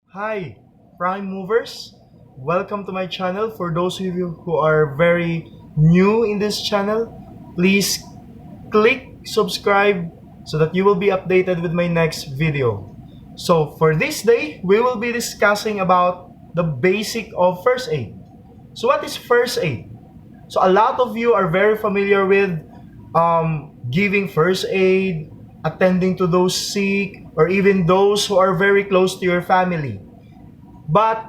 Hi, Prime Movers. Welcome to my channel. For those of you who are very new in this channel, please click subscribe so that you will be updated with my next video. So for this day, we will be discussing about the basic of first aid. So what is first aid? So a lot of you are very familiar with giving first aid, attending to those sick, or even those who are very close to your family. But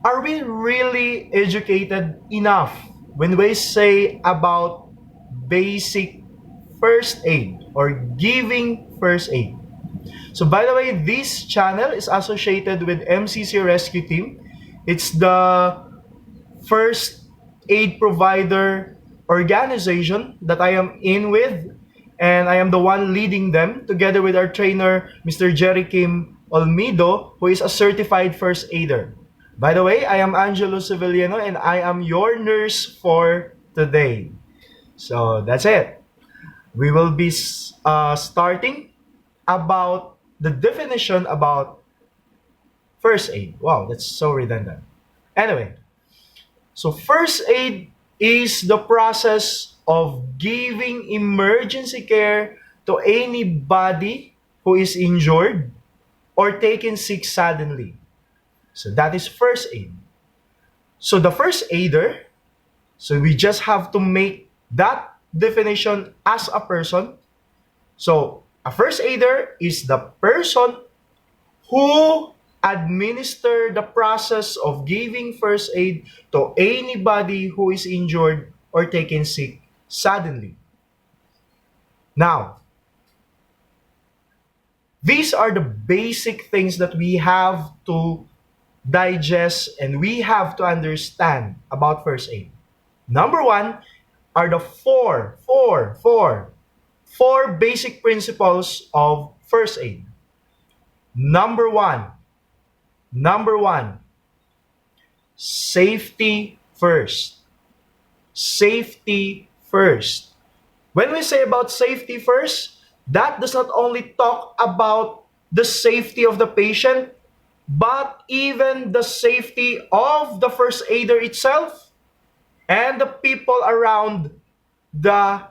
are we really educated enough when we say about basic first aid or giving first aid? So by the way, this channel is associated with MCC Rescue Team. It's the first aid provider organization that I am in with, and I am the one leading them together with our trainer, Mr. Jerry Kim Olmido, who is a certified first aider. By the way, I am Angelo Civiliano and I am your nurse for today. So that's it. We will be starting about the definition about first aid. Wow, that's so redundant. Anyway, so first aid is the process of giving emergency care to anybody who is injured or taken sick suddenly. So that is first aid. So the first aider, so we just have to make that definition as a person. So a first aider is the person who administer the process of giving first aid to anybody who is injured or taken sick suddenly. Now, these are the basic things that we have to digest and we have to understand about first aid. Number one are the four basic principles of first aid. Number one, number one, safety first. Safety first. When we say about safety first, that does not only talk about the safety of the patient, but even the safety of the first aider itself and the people around the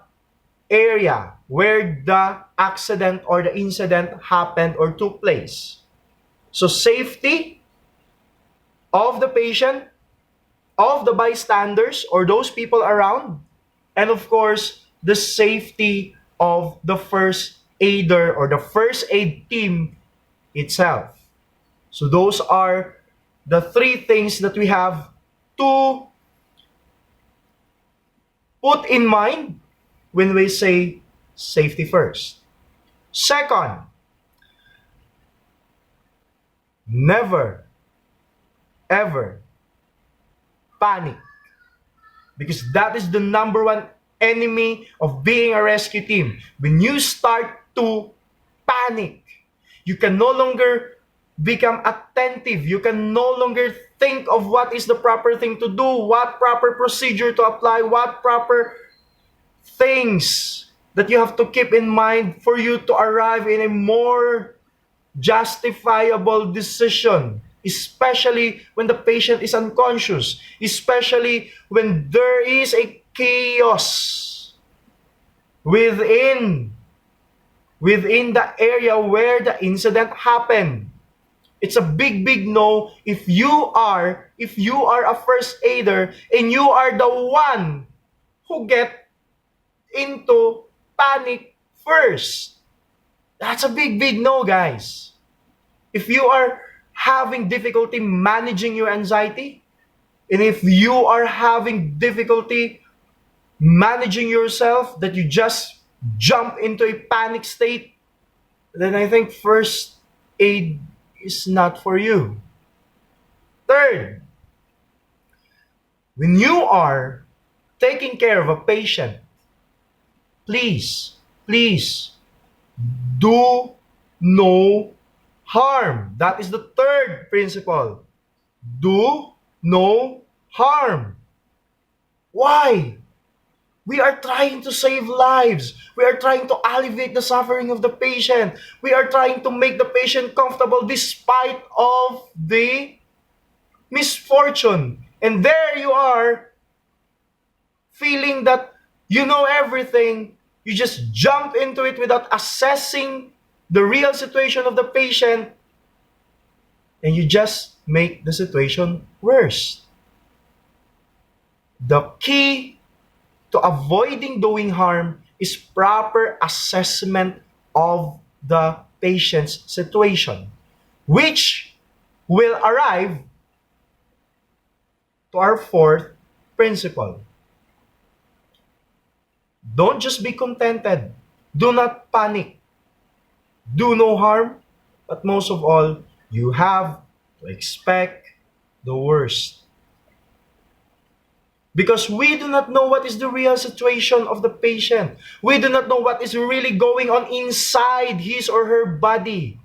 area where the accident or the incident happened or took place. So safety of the patient, of the bystanders or those people around, and of course, the safety of the first aider or the first aid team itself. So those are the three things that we have to put in mind when we say safety first. Second, never ever panic, because that is the number one enemy of being a rescue team. When you start to panic, you can no longer become attentive. You can no longer think of what is the proper thing to do, what proper procedure to apply, what proper things that you have to keep in mind for you to arrive in a more justifiable decision, especially when the patient is unconscious, especially when there is a chaos within the area where the incident happened. It's a big no if you are a first aider and you are the one who get into panic first. That's a big no, guys. If you are having difficulty managing your anxiety, and if you are having difficulty managing yourself, that you just jump into a panic state, then I think first aid is not for you. Third, when you are taking care of a patient, please do no harm. That is the third principle. Do no harm. Why? We are trying to save lives. We are trying to alleviate the suffering of the patient. We are trying to make the patient comfortable despite of the misfortune. And there you are, feeling that you know everything. You just jump into it without assessing the real situation of the patient, and you just make the situation worse. The key to avoiding doing harm is proper assessment of the patient's situation, which will arrive to our fourth principle. Don't just be contented. Do not panic. Do no harm. But most of all, you have to expect the worst. Because we do not know what is the real situation of the patient. We do not know what is really going on inside his or her body.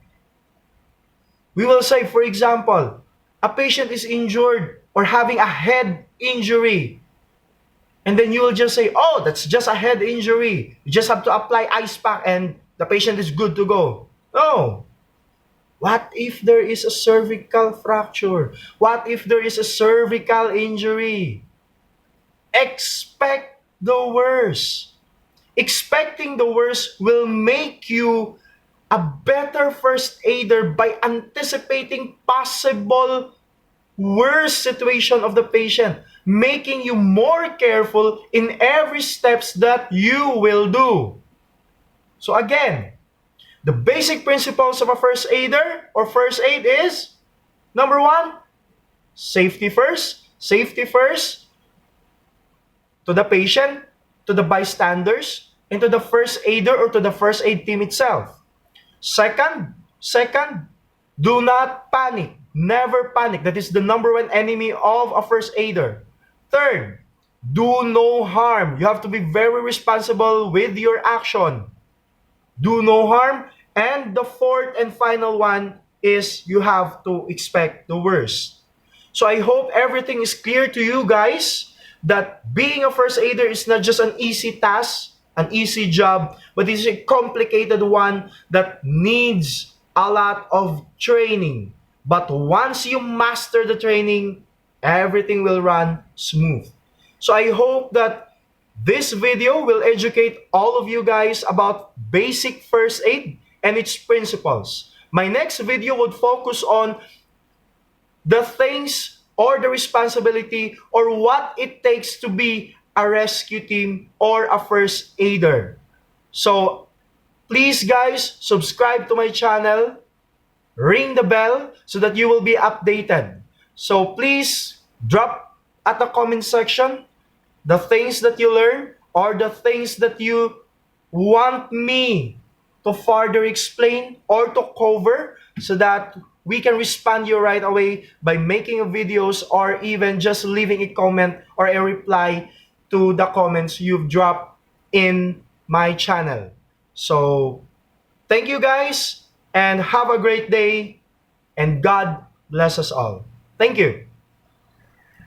We will say, for example, a patient is injured or having a head injury. And then you will just say, oh, that's just a head injury. You just have to apply ice pack and the patient is good to go. No. What if there is a cervical fracture? What if there is a cervical injury? Expect the worst. Expecting the worst will make you a better first aider by anticipating possible worst situation of the patient, making you more careful in every steps that you will do. So again, the basic principles of a first aider or first aid is, number one, safety first. Safety first to the patient, to the bystanders, and to the first aider or to the first aid team itself. Second, do not panic. Never panic. That is the number one enemy of a first aider. Third, do no harm. You have to be very responsible with your action. Do no harm. And the fourth and final one is you have to expect the worst. So I hope everything is clear to you guys, that being a first aider is not just an easy task, an easy job, but it's a complicated one that needs a lot of training. But once you master the training, everything will run smooth. So I hope that this video will educate all of you guys about basic first aid and its principles. My next video would focus on the things or the responsibility or what it takes to be a rescue team or a first aider. So please guys, subscribe to my channel, ring the bell so that you will be updated. So please drop at the comment section the things that you learn or the things that you want me to further explain or to cover, so that we can respond you right away by making a videos or even just leaving a comment or a reply to the comments you've dropped in my channel. So thank you guys and have a great day, and God bless us all. Thank you.